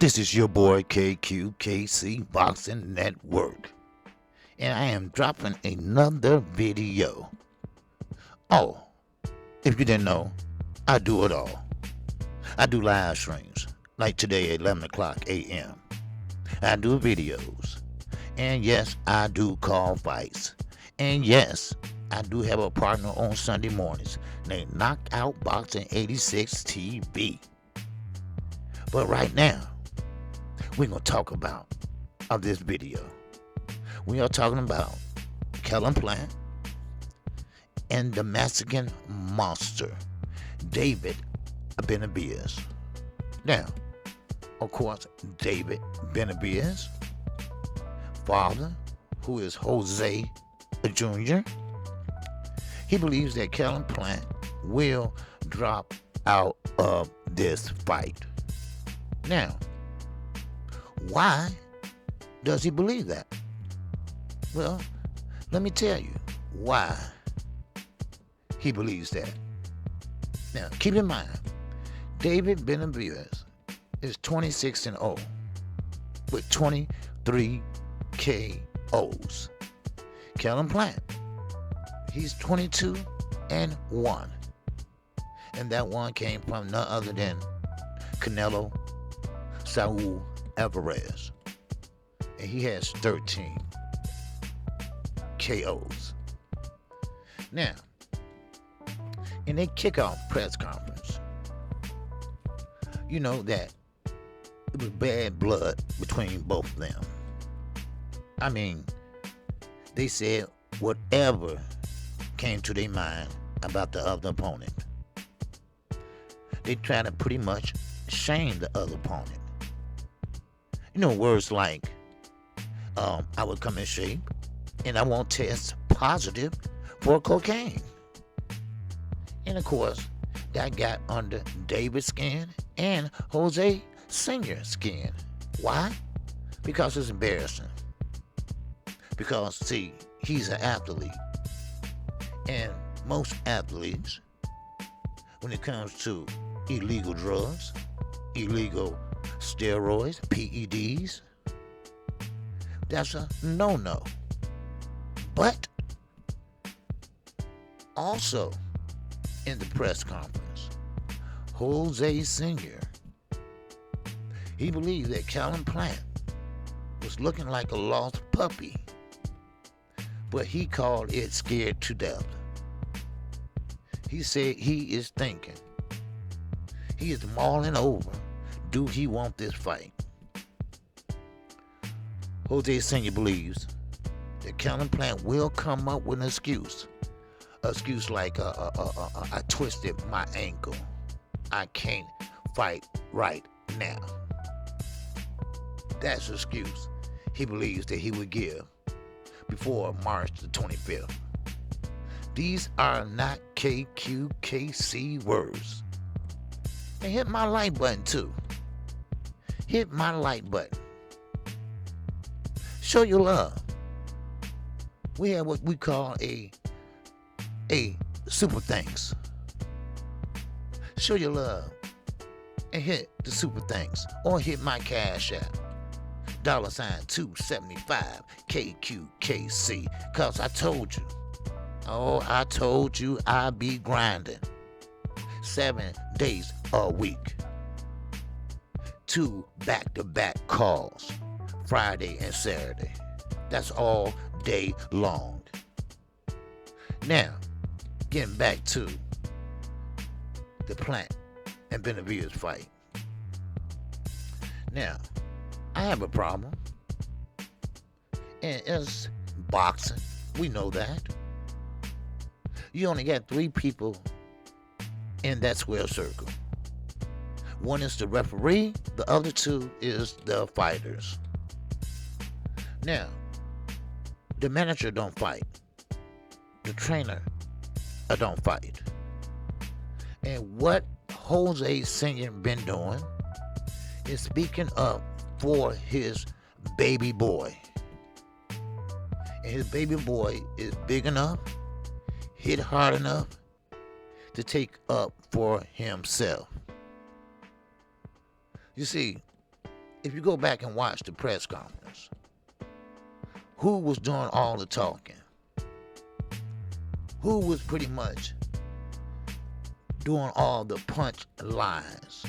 This is your boy KQKC Boxing Network, and I am dropping another video. Oh, if you didn't know, I do it all. I do live streams, like today at 11 o'clock a.m. I do videos, and yes, I do call fights, and yes, I do have a partner on Sunday mornings named Knockout Boxing 86 TV. But right now, we're going to talk about this video. We are talking about Kellen Plant and the Mexican monster, David Benavidez. Now, of course, David Benavidez, father, who is Jose Jr., he believes that Kellen Plant will drop out of this fight. Now, why does he believe that? Well, let me tell you why he believes that. Now, keep in mind, David Benavidez is 26-0 with 23 KOs. Kellen Plant, he's 22-1, and that one came from none other than Canelo Saul Alvarez, and he has 13 KOs. Now, in their kickoff press conference, you know that it was bad blood between both of them. I mean, they said whatever came to their mind about the other opponent. They tried to pretty much shame the other opponent. You know, words like, I would come in shape and I won't test positive for cocaine. And of course, that got under David's skin and Jose Sr.'s skin. Why? Because it's embarrassing. Because, see, he's an athlete. And most athletes, when it comes to illegal drugs, illegal steroids, PEDs, that's a no-no. But also in the press conference, Jose Sr., he believed that Kellen Plant was looking like a lost puppy, but he called it scared to death. He said he is thinking, he is mulling over, do he want this fight? Jose Sr. believes that Kellen Plant will come up with an excuse. An excuse like, I twisted my ankle. I can't fight right now. That's the excuse he believes that he would give before March the 25th. These are not KQKC words. And hit my like button too. Hit my like button. Show your love. We have what we call a super thanks. Show your love and hit the super thanks, or hit my cash app. $275 KQKC. Cause I told you. Oh, I told you I'd be grinding 7 days a week. 2 back-to-back calls, Friday and Saturday. That's all day long. Now, getting back to the Plant and Benavidez fight. Now, I have a problem, and it's boxing. We know that. You only got 3 people in that square circle. One is the referee, the other 2 is the fighters. Now, the manager don't fight. The trainer don't fight. And what Jose Sr. been doing is speaking up for his baby boy. And his baby boy is big enough, hit hard enough to take up for himself. You see, if you go back and watch the press conference, who was doing all the talking? Who was pretty much doing all the punch lines?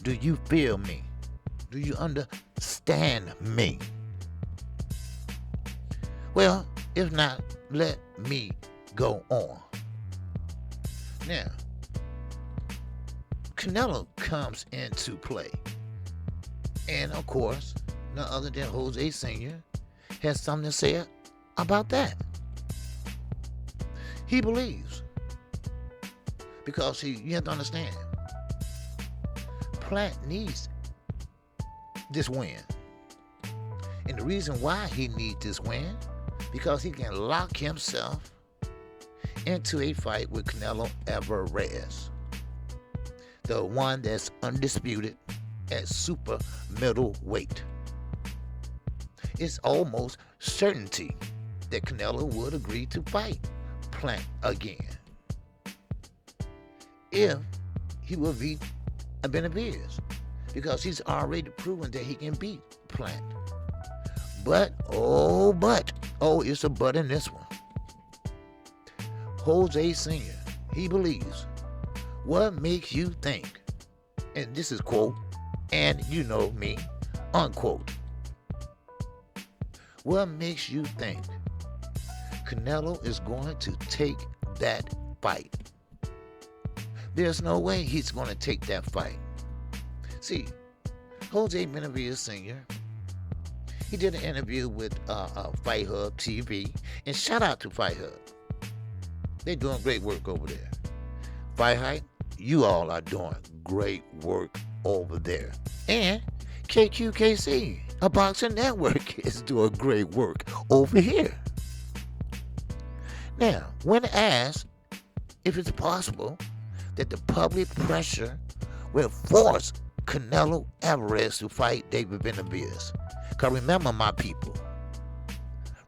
Do you feel me? Do you understand me? Well, if not, let me go on. Now, Canelo comes into play. And of course, none other than Jose Sr. has something to say about that. He believes. Because you have to understand, Plant needs this win. And the reason why he needs this win, because he can lock himself into a fight with Canelo Alvarez, the one that's undisputed at super middleweight. It's almost certainty that Canelo would agree to fight Plant again if he will beat Benavidez, because he's already proven that he can beat Plant. But, it's a but in this one. Jose Sr., he believes, what makes you think, and this is quote, and you know me, unquote, what makes you think Canelo is going to take that fight? There's no way he's going to take that fight. See, Jose Benavidez Sr., he did an interview with Fight Hub TV, and shout out to Fight Hub. They're doing great work over there. Fight Hype, you all are doing great work over there. And KQKC, a boxing network, is doing great work over here. Now, when asked if it's possible that the public pressure will force Canelo Alvarez to fight David Benavidez. Because remember, my people,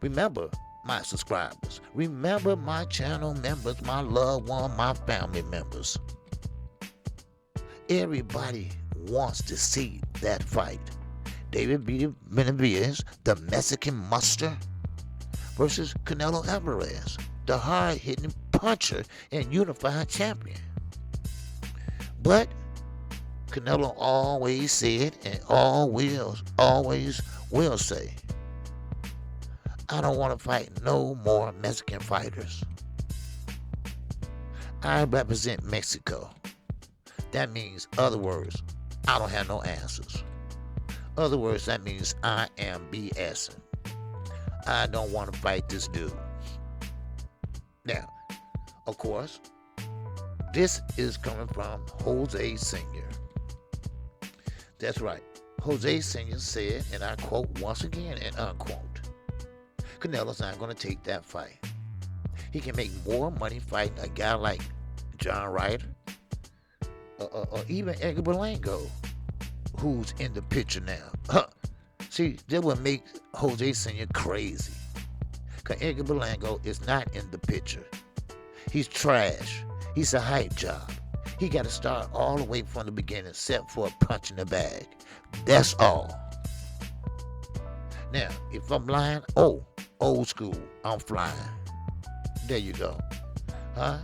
remember my subscribers, remember my channel members, my loved one, my family members. Everybody wants to see that fight. David Benavidez, the Mexican monster, versus Canelo Alvarez, the hard-hitting puncher and unified champion. But Canelo always said, and always will say, I don't want to fight no more Mexican fighters. I represent Mexico. That means, other words, I don't have no answers. Other words, that means I am BSing. I don't want to fight this dude. Now, of course, this is coming from Jose Sr. That's right. Jose Sr. said, and I quote once again and unquote, Canelo's not going to take that fight. He can make more money fighting a guy like John Ryder, or even Edgar Berlanga, who's in the picture now. See, that would make Jose Sr. crazy. Because Edgar Berlanga is not in the picture. He's trash. He's a hype job. He got to start all the way from the beginning, except for a punch in the bag. That's all. Now, if I'm lying, old school, I'm flying. There you go. Huh?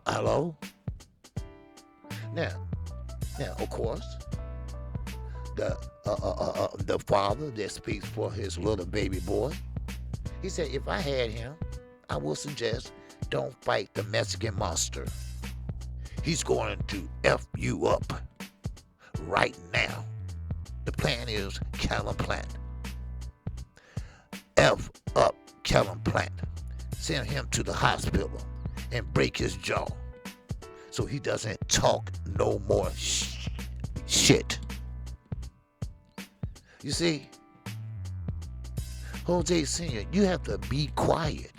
Hello? Now, of course, the father that speaks for his little baby boy, he said, if I had him, I would suggest don't fight the Mexican monster. He's going to F you up right now. The plan is Callum Plant. F up Callum Plant. Send him to the hospital and break his jaw so he doesn't talk no more shit. You see, Jose Sr., you have to be quiet.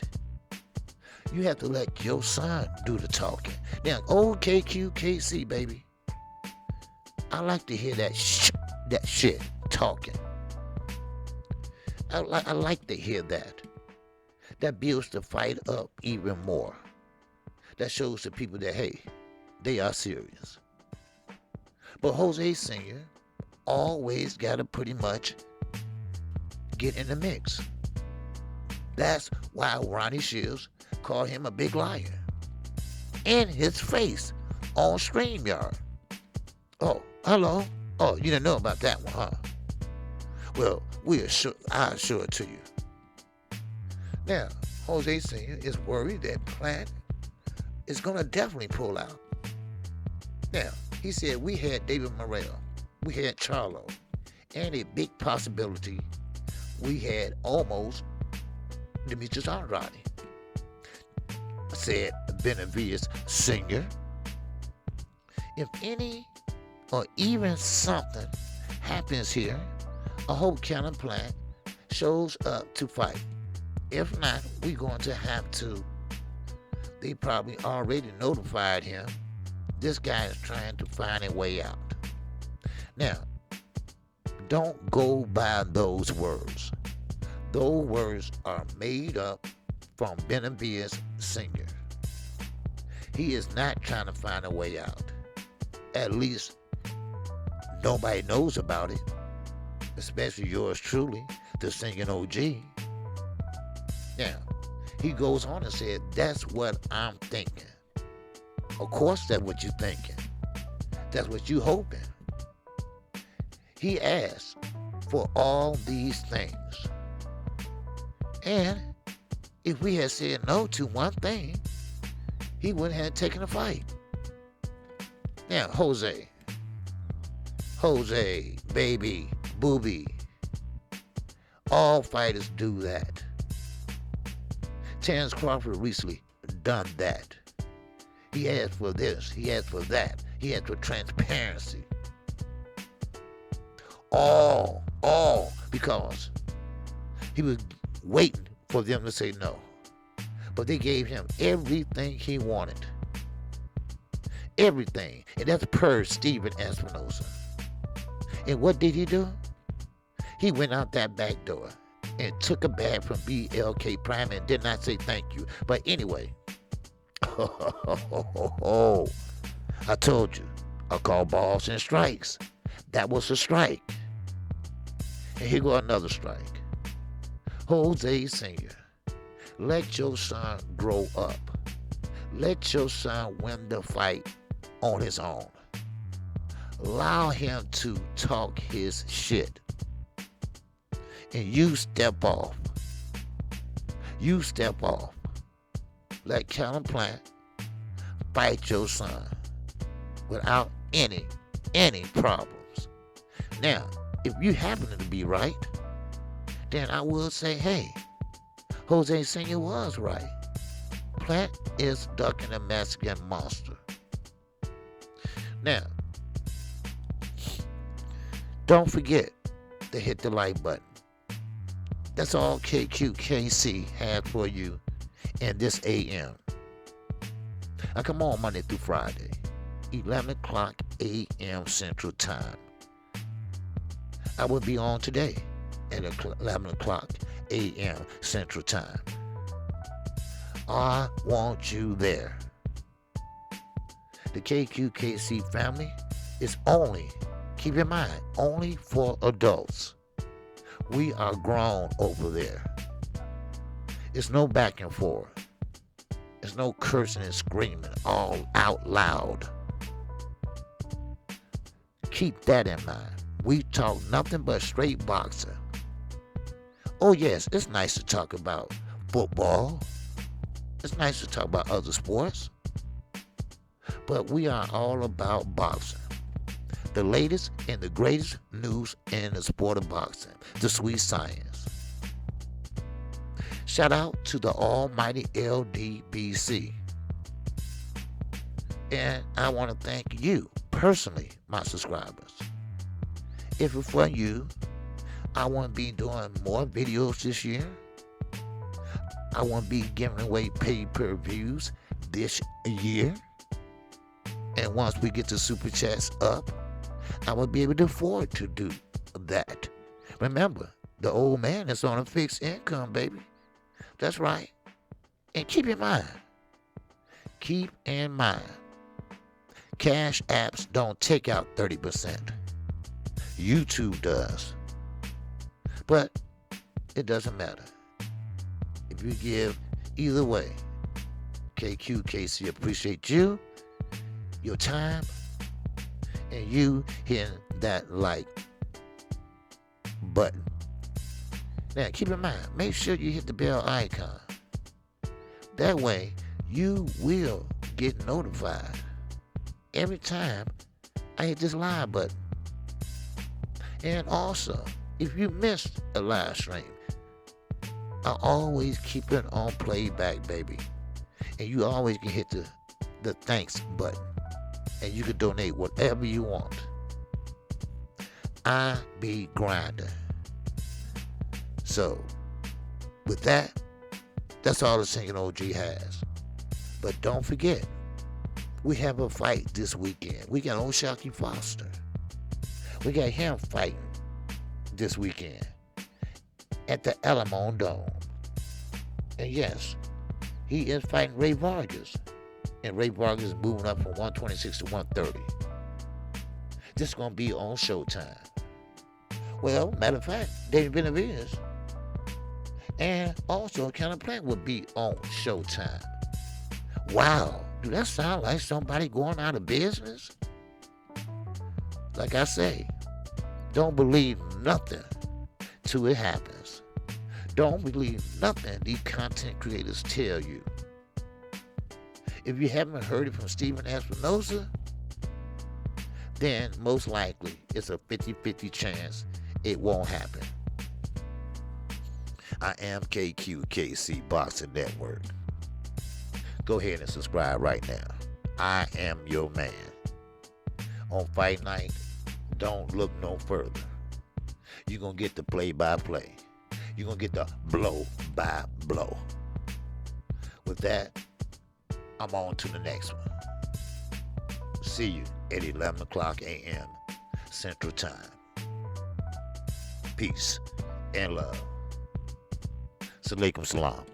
You have to let your son do the talking. Now, old KQKC, baby, I like to hear that shit talking. I like to hear that. That builds the fight up even more. That shows the people that, hey, they are serious. But Jose Sr., always got to pretty much get in the mix. That's why Ronnie Shields called him a big liar. In his face on StreamYard. Oh, hello. Oh, you didn't know about that one, huh? Well, I'll assure it to you. Now, Jose Sr. is worried that Plant is going to definitely pull out. Now, he said we had David Morrell, we had Charlo, and a big possibility we had almost Demetrius Andrade. Said Benavidez Sr. If any or even something happens here, I hope Kellen Plant shows up to fight. If not, we're going to have to. They probably already notified him. This guy is trying to find a way out. Now, don't go by those words. Those words are made up from Benavidez Sr. He is not trying to find a way out. At least nobody knows about it, especially yours truly, the singing OG. Now, he goes on and said, that's what I'm thinking. Of course that's what you're thinking. That's what you're hoping. He asked for all these things. And if we had said no to one thing, he wouldn't have taken a fight. Now, Jose, baby, booby, all fighters do that. Terrence Crawford recently done that. He asked for this, he asked for that, he asked for transparency. All because he was waiting for them to say no. But they gave him everything he wanted. Everything. And that's per Steven Espinosa. And what did he do? He went out that back door and took a bag from BLK Prime and did not say thank you. But anyway, I told you, I call balls and strikes. That was a strike. And here go another strike. Jose Sr., let your son grow up. Let your son win the fight on his own. Allow him to talk his shit. And you step off. You step off. Let Kellen Plant fight your son without any problems. Now, if you happen to be right, then I will say, hey, Jose Sr. was right. Plant is ducking a Mexican monster. Now, don't forget to hit the like button. That's all KQKC had for you in this AM. I come on Monday through Friday, 11 o'clock a.m. Central Time. I will be on today at 11 o'clock a.m. Central Time. I want you there. The KQKC family is only, keep in mind, only for adults. We are grown over there. It's no back and forth. It's no cursing and screaming all out loud. Keep that in mind. We talk nothing but straight boxing. Oh yes, it's nice to talk about football. It's nice to talk about other sports. But we are all about boxing. The latest and the greatest news in the sport of boxing. The sweet science. Shout out to the almighty LDBC. And I want to thank you, personally, my subscribers. If it were you, I want to be doing more videos this year. I want to be giving away pay-per-views this year. And once we get the super chats up, I will be able to afford to do that. Remember, the old man is on a fixed income, baby. That's right. And keep in mind, cash apps don't take out 30%. YouTube does. But it doesn't matter. If you give either way, KQKC appreciate you, your time, and you hitting that like button. Now keep in mind, make sure you hit the bell icon. That way you will get notified every time I hit this live button. And also, if you missed a live stream, I always keep it on playback, baby. And you always can hit the thanks button. And you can donate whatever you want. I be grinding. So, with that, that's all the singing OG has. But don't forget, we have a fight this weekend. We got old Shocky Foster. We got him fighting this weekend at the Alamo Dome. And yes, he is fighting Ray Vargas. And Ray Vargas is moving up from 126 to 130. This is going to be on Showtime. Well, matter of fact, David Benavidez and also Counter Plant will be on Showtime. Wow, do that sound like somebody going out of business? Like I say, don't believe nothing till it happens. Don't believe nothing these content creators tell you. If you haven't heard it from Steven Espinosa, then most likely it's a 50-50 chance it won't happen. I am KQKC Boxing Network. Go ahead and subscribe right now. I am your man. On fight night, don't look no further. You're going to get the play-by-play. You're going to get the blow-by-blow. With that, I'm on to the next one. See you at 11 o'clock a.m. Central Time. Peace and love. Salaikum salam.